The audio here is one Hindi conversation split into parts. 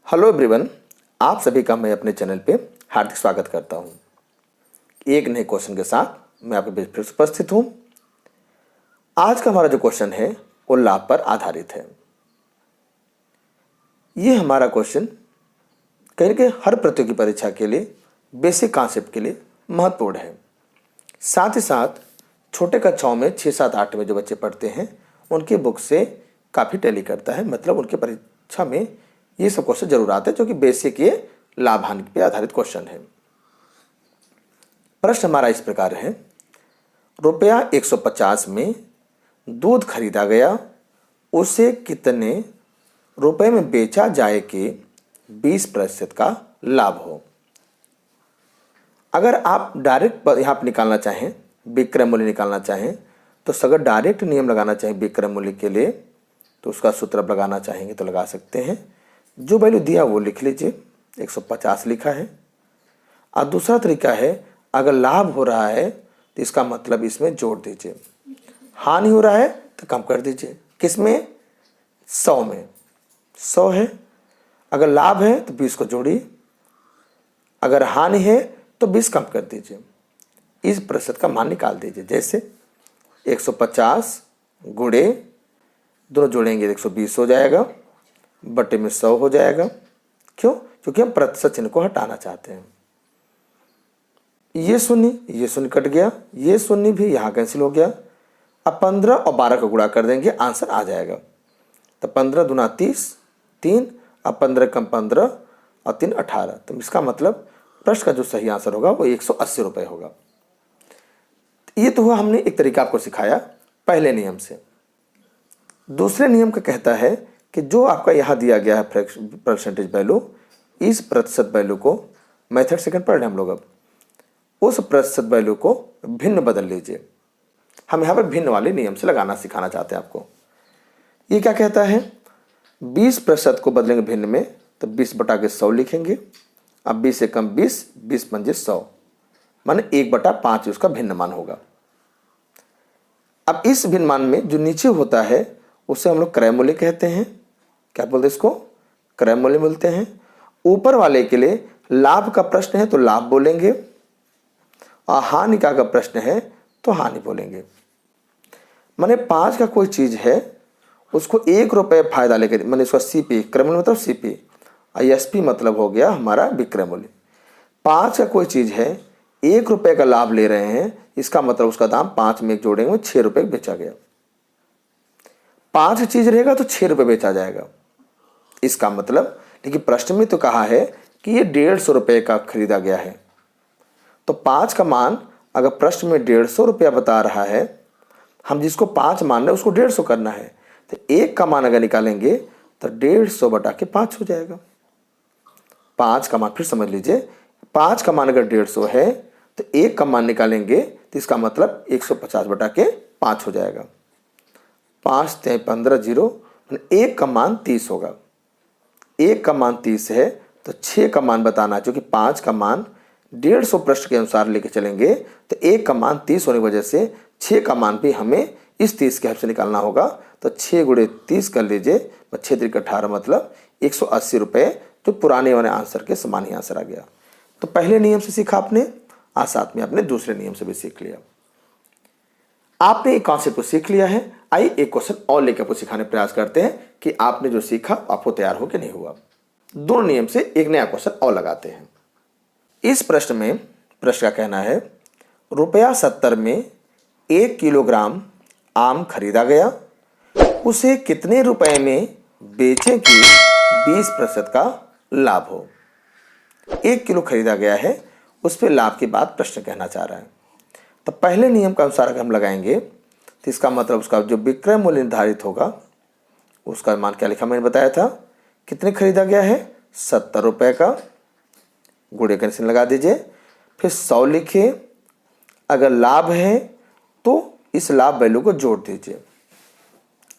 हेलो एवरीवन, आप सभी का मैं अपने चैनल पे हार्दिक स्वागत करता हूं। एक नए क्वेश्चन के साथ मैं आपके बीच फिर से उपस्थित हूं। आज का हमारा जो क्वेश्चन है वो लाभ पर आधारित है। ये हमारा क्वेश्चन कहीं ना कहीं हर प्रतियोगी परीक्षा के लिए बेसिक कॉन्सेप्ट के लिए महत्वपूर्ण है। साथ ही साथ छोटे कक्षाओं में 6, 7, 8 में जो बच्चे पढ़ते हैं उनके बुक से काफ़ी टैली करता है। मतलब उनके परीक्षा में ये सब क्वेश्चन जरूर आते हैं, जो कि बेसिक ये लाभ हानि पे आधारित क्वेश्चन है। प्रश्न हमारा इस प्रकार है, रुपया 150 में दूध खरीदा गया, उसे कितने रुपए में बेचा जाए कि 20% का लाभ हो। अगर आप डायरेक्ट यहाँ पर निकालना चाहें, विक्रय मूल्य निकालना चाहें, तो अगर डायरेक्ट नियम लगाना चाहें विक्रय मूल्य के लिए तो उसका सूत्र आप लगाना चाहेंगे तो लगा सकते हैं। जो वैल्यू दिया वो लिख लीजिए, 150 लिखा है। और दूसरा तरीका है, अगर लाभ हो रहा है तो इसका मतलब इसमें जोड़ दीजिए, हानि हो रहा है तो कम कर दीजिए। किसमें? 100 में। 100 है, अगर लाभ है तो 20 को जोड़िए, अगर हानि है तो 20 कम कर दीजिए। इस प्रतिशत का मान निकाल दीजिए। जैसे 150 गुणे दोनों जोड़ेंगे 120 हो जाएगा, बटे में 100 हो जाएगा। क्यों? क्योंकि हम प्रतिशत चिन्ह को हटाना चाहते हैं। ये शून्य कट गया, ये शून्य भी यहाँ कैंसिल हो गया। अब 15 और 12 का गुणा कर देंगे, आंसर आ जाएगा। तो 15 दूना 30, 3, अब 15 कम 15 और 3 18। तो इसका मतलब प्रश्न का जो सही आंसर होगा वो 180 रुपये होगा। ये तो हुआ, हमने एक तरीका आपको सिखाया पहले नियम से। दूसरे नियम का कहता है कि जो आपका यहाँ दिया गया है परसेंटेज वैल्यू, इस प्रतिशत वैल्यू को मेथड सेकंड पढ़ रहे हैं हम लोग। अब उस प्रतिशत वैल्यू को भिन्न बदल लीजिए। हम यहाँ पर भिन्न वाले नियम से लगाना सिखाना चाहते हैं आपको। ये क्या कहता है, 20% को बदलेंगे भिन्न में तो 20 बटा के 100 लिखेंगे। अब 20 से कम 20, 20 पंजे 100, माने 1/5 उसका भिन्न मान होगा। अब इस भिन्न मान में जो नीचे होता है उसे हम लोग क्रय मूल्य कहते हैं। क्या बोलते हैं इसको? क्रय मूल्य बोलते हैं। ऊपर वाले के लिए लाभ का प्रश्न है तो लाभ बोलेंगे, और हानि का प्रश्न है तो हानि बोलेंगे। माने 5 का कोई चीज है, उसको 1 रुपये फायदा लेकर, मैंने इसका सीपी, क्रय मूल्य मतलब सीपी, और एसपी मतलब हो गया हमारा विक्रय मूल्य। 5 का कोई चीज है, 1 रुपये का लाभ ले रहे हैं, इसका मतलब उसका दाम 5 में जोड़ेंगे 6 रुपये बेचा गया। 5 चीज रहेगा तो 6 रुपये बेचा जाएगा। इसका मतलब, लेकिन प्रश्न में तो कहा है कि ये 150 रुपये का खरीदा गया है। तो 5 का मान अगर प्रश्न में 150 रुपया बता रहा है, हम जिसको 5 मान रहे हैं उसको 150 करना है, तो 1 का मान अगर निकालेंगे तो 150 बटा के 5 हो जाएगा। 5 का मान फिर समझ लीजिए, 5 का मान अगर 150 है तो 1 का मान निकालेंगे तो इसका मतलब 150 बटा के 5 हो जाएगा। 5 ते 15 0, 1 का मान 30 होगा। 1 का मान 30 है तो 6 का मान बताना, क्योंकि 5 का मान 150 प्रश्न के अनुसार लेके चलेंगे तो 1 का मान 30 होने की वजह से 6 का मान भी हमें इस 30 के हिसाब से निकालना होगा। तो 6 गुणे 30 कर लीजिए, 6 3 18, मतलब 180 रुपये, जो पुराने वाले आंसर के समान ही आंसर आ गया। तो पहले नियम से सीखा आपने, आज साथ में आपने दूसरे नियम से भी सीख लिया। आपने एक कॉन्सेप्ट को सीख लिया है। आइए एक क्वेश्चन और लेकर आपको सिखाने प्रयास करते हैं कि आपने जो सीखा आपको तैयार हो कि नहीं हुआ। दोनों नियम से एक नया क्वेश्चन और लगाते हैं। इस प्रश्न में प्रश्न का कहना है, रुपया 70 में 1 किलोग्राम आम खरीदा गया, उसे कितने रुपए में बेचें कि 20% का लाभ हो। 1 किलो खरीदा गया है, उस पर लाभ की बात प्रश्न कहना चाह रहा है। तो पहले नियम के अनुसार अगर हम लगाएंगे तो इसका मतलब उसका जो विक्रय मूल्य निर्धारित होगा उसका मान क्या लिखा मैंने बताया था, कितने खरीदा गया है, 70 रुपये का, गुणे का निशान लगा दीजिए, फिर 100 लिखिए। अगर लाभ है तो इस लाभ वैल्यू को जोड़ दीजिए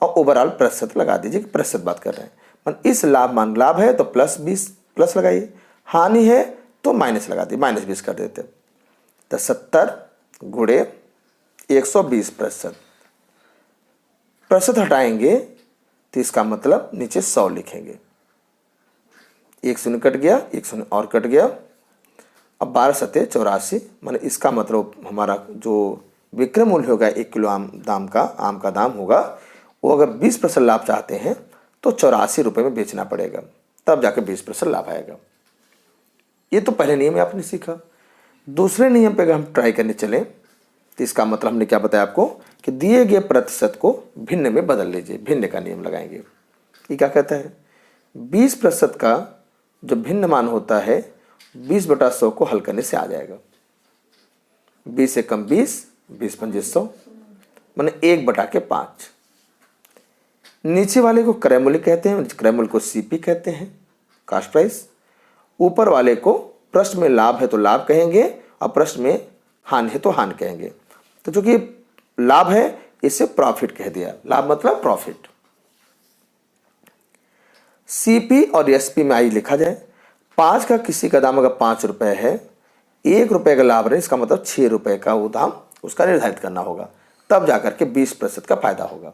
और ओवरऑल प्रतिशत लगा दीजिए कि प्रतिशत बात कर रहे हैं। मतलब इस लाभ है तो +20 प्लस लगाइए, हानि है तो माइनस लगा दिए, -20 कर देते। तो 70 गुणे 120 प्रतिशत हटाएंगे तो इसका मतलब नीचे 100 लिखेंगे। एक शून्य कट गया, एक शून्य और कट गया। अब 12 सत्ते 84, माने इसका मतलब हमारा जो विक्रय मूल्य होगा 1 किलो आम का दाम होगा, वो अगर 20% लाभ चाहते हैं तो 84 रुपये में बेचना पड़ेगा, तब जाकर 20% लाभ आएगा। ये तो पहले नियम आपने सीखा। दूसरे नियम पे अगर हम ट्राई करने चलें तो इसका मतलब हमने क्या बताया आपको कि दिए गए प्रतिशत को भिन्न में बदल लीजिए, भिन्न का नियम लगाएंगे। ये क्या कहता है, 20% का जो भिन्न मान होता है 20/100 को हल करने से आ जाएगा। 20 से कम 20, 20 पंजे 100, माने 1/5। नीचे वाले को क्रय मूल्य कहते हैं, क्रय मूल्य को सीपी कहते हैं, कास्ट प्राइस। ऊपर वाले को प्रश्न में लाभ है तो लाभ कहेंगे और प्रश्न में हानि है तो हानि कहेंगे। तो चूंकि लाभ है इसे प्रॉफिट कह दिया, लाभ मतलब प्रॉफिट। सीपी और एसपी में आई लिखा जाए, 5 का किसी का दाम अगर 5 रुपए है, 1 रुपए का लाभ रहे, इसका मतलब 6 रुपए का वो दाम उसका निर्धारित करना होगा, तब जाकर के 20% का फायदा होगा।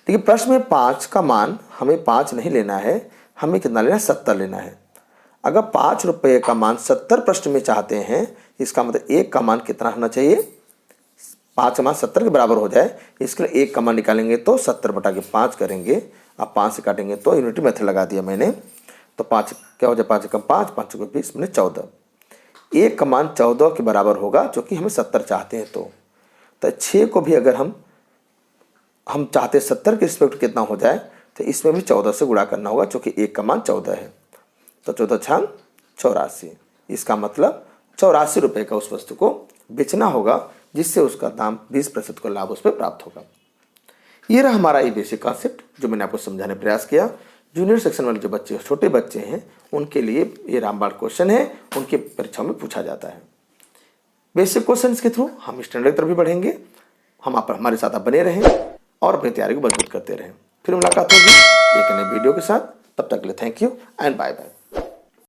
देखिए प्रश्न में 5 का मान हमें 5 नहीं लेना है, हमें कितना लेना है, 70 लेना है। अगर 5 रुपए का मान 70 प्रश्न में चाहते हैं, इसका मतलब 1 का मान कितना होना चाहिए, 5 का मान 70 के बराबर हो जाए, इसके लिए 1 का मान निकालेंगे तो 70/5 करेंगे। अब 5 से काटेंगे तो यूनिटी मेथड लगा दिया मैंने, तो 5 क्या हो जाए, 5 कम 5, 5 को 20 मैंने 14। 1 का मान 14 के बराबर होगा, जो कि हमें 70 चाहते हैं। तो 6 को भी अगर हम चाहते 70 के रिस्पेक्ट कितना हो जाए, तो इसमें भी 14 से गुणा करना होगा, चूँकि 1 का मान 14 है। तो 14 छांग 84, इसका मतलब 84 रुपये का उस वस्तु को बेचना होगा, जिससे उसका दाम 20% का लाभ उस पर प्राप्त होगा। ये रहा हमारा ये बेसिक कॉन्सेप्ट जो मैंने आपको समझाने का प्रयास किया। जूनियर सेक्शन वाले जो बच्चे, छोटे बच्चे हैं, उनके लिए ये रामबाण क्वेश्चन है, उनके परीक्षाओं में पूछा जाता है। बेसिक क्वेश्चन के थ्रू हम स्टैंडर्ड की तरफ भी बढ़ेंगे। हमारे साथ आप बने रहें और अपनी तैयारी को मजबूत करते रहें। फिर मुलाकात होगी एक नए वीडियो के साथ, तब तक के लिए thank you and bye bye.